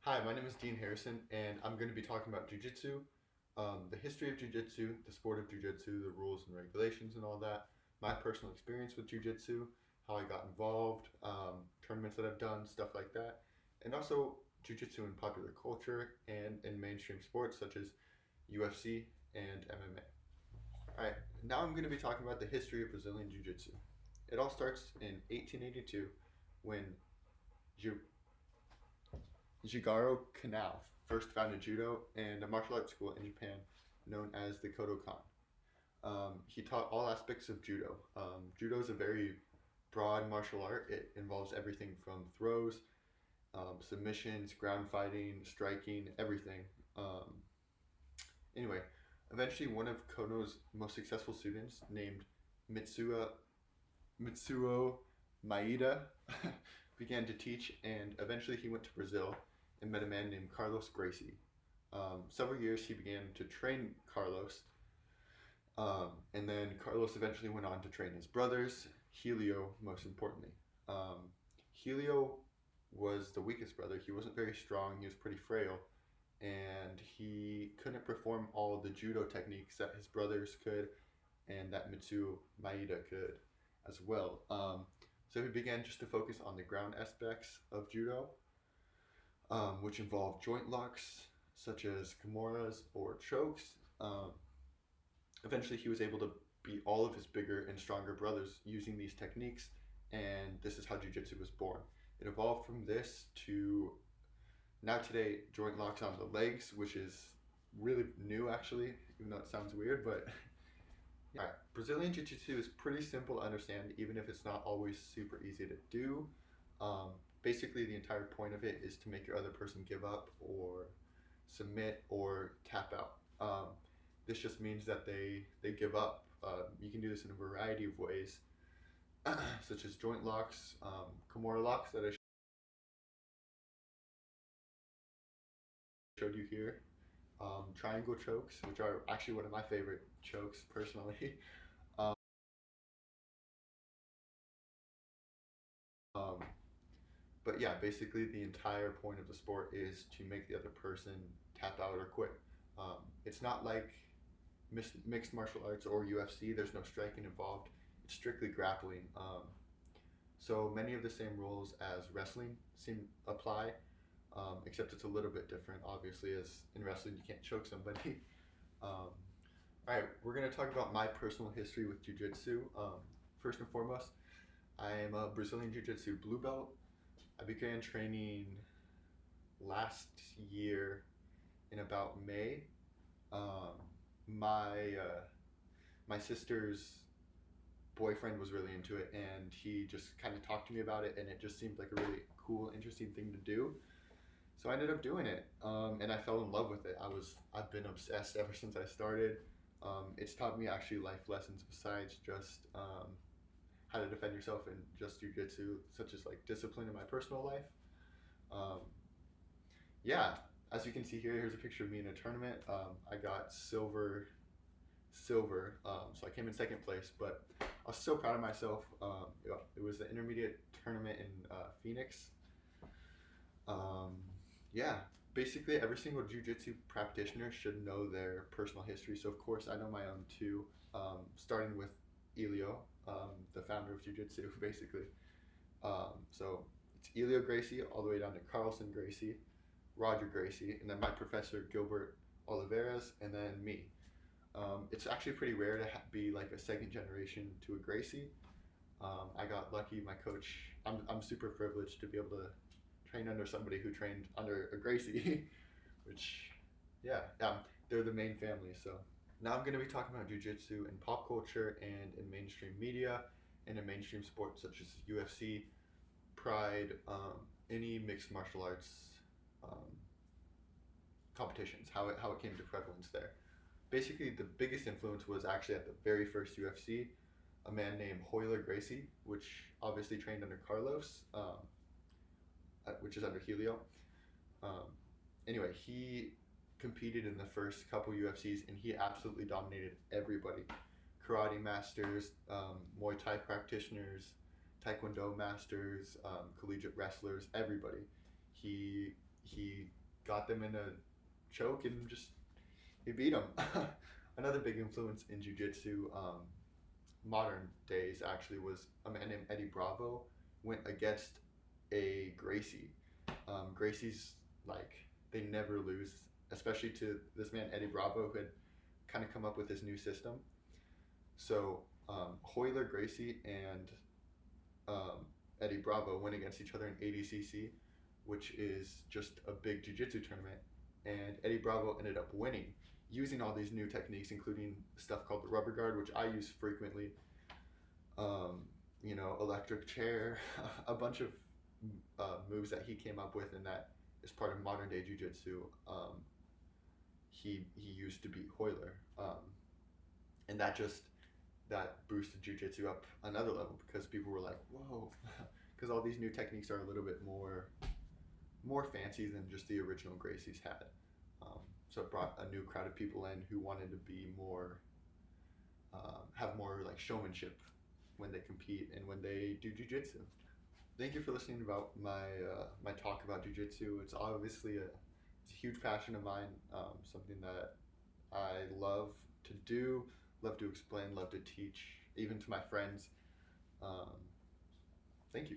Hi, my name is Dean Harrison, and I'm going to be talking about Jiu Jitsu, the history of Jiu Jitsu, the sport of Jiu Jitsu, the rules and regulations, and all that, my personal experience with Jiu Jitsu, how I got involved, tournaments that I've done, stuff like that, and also Jiu Jitsu in popular culture and in mainstream sports such as UFC and MMA. Alright, now I'm going to be talking about the history of Brazilian Jiu Jitsu. It all starts in 1882 when Jiu Jigaro Kanao first founded judo and a martial arts school in Japan known as the Kodokan. He taught all aspects of judo. Judo is a very broad martial art. It involves everything from throws, submissions, ground fighting, striking, everything. Um, anyway, eventually one of Kono's most successful students, named Mitsuo Maeda, began to teach, and eventually he went to Brazil and met a man named Carlos Gracie. Several years he began to train Carlos, and then Carlos eventually went on to train his brothers, Helio most importantly. Helio was the weakest brother. He wasn't very strong, he was pretty frail, and he couldn't perform all of the judo techniques that his brothers could and that Mitsuo Maeda could as well. So he began just to focus on the ground aspects of judo, which involve joint locks such as kimuras or chokes. Eventually, he was able to beat all of his bigger and stronger brothers using these techniques, and this is how Jiu-Jitsu was born. It evolved from this to now today joint locks on the legs, which is really new actually, even though it sounds weird, but yeah. All right, Brazilian Jiu Jitsu is pretty simple to understand, even if it's not always super easy to do. Basically, the entire point of it is to make your other person give up or submit or tap out. This just means that they give up. You can do this in a variety of ways, such as joint locks, Kimura locks that I showed you here, triangle chokes, which are actually one of my favorite chokes personally. Um, um, but yeah, basically the entire point of the sport is to make the other person tap out or quit. It's not like mixed martial arts or UFC. There's no striking involved. It's strictly grappling. So many of the same rules as wrestling seem apply, except it's a little bit different. Obviously, as in wrestling, you can't choke somebody. All right, we're gonna talk about my personal history with Jiu-Jitsu. First and foremost, I am a Brazilian Jiu-Jitsu blue belt. I began training last year in about May. Um, my my sister's boyfriend was really into it, and he just kind of talked to me about it, and it just seemed like a really cool, interesting thing to do. So I ended up doing it, and I fell in love with it. I've been obsessed ever since I started. It's taught me actually life lessons besides just how to defend yourself in just jujitsu, such as like discipline in my personal life. Um, yeah, as you can see here, here's a picture of me in a tournament. I got silver. So I came in second place, but I was so proud of myself. Yeah, it was the intermediate tournament in Phoenix. Um, yeah, basically every single jiu-jitsu practitioner should know their personal history. So of course I know my own too, starting with Elio, the founder of jiu-jitsu, basically. So it's Elio Gracie all the way down to Carlson Gracie, Roger Gracie, and then my professor Gilbert Oliveras, and then me. It's actually pretty rare to be like a second generation to a Gracie. I got lucky. My coach, I'm super privileged to be able to train under somebody who trained under a Gracie, which, yeah, they're the main family. So now I'm going to be talking about jujitsu in pop culture and in mainstream media and in mainstream sports such as UFC, Pride, any mixed martial arts um, competitions, how it came to prevalence there. Basically, the biggest influence was actually at the very first UFC, a man named Royler Gracie, which obviously trained under Carlos, which is under Helio. Um, anyway, he competed in the first couple UFCs, and he absolutely dominated everybody. Karate masters, Muay Thai practitioners, Taekwondo masters, collegiate wrestlers, everybody. He got them in a choke and just he beat them. Another big influence in jiu-jitsu, modern days actually, was a man named Eddie Bravo went against a Gracie. Gracie's like they never lose, especially to this man Eddie Bravo who had kind of come up with this new system. So Hoyler Gracie and um, Eddie Bravo went against each other in ADCC, which is just a big jiu-jitsu tournament, and Eddie Bravo ended up winning using all these new techniques, including stuff called the rubber guard, which I use frequently. Electric chair, a bunch of moves that he came up with, and that is part of modern day jiu-jitsu. He used to beat Hoyler, and that boosted jiu-jitsu up another level because people were like, whoa, because all these new techniques are a little bit more fancy than just the original Gracie's had. So it brought a new crowd of people in who wanted to be more, have more like showmanship when they compete and when they do jiu-jitsu. Thank you for listening about my talk about jiu-jitsu. It's obviously it's a huge passion of mine, something that I love to do, love to explain, love to teach, even to my friends. Thank you.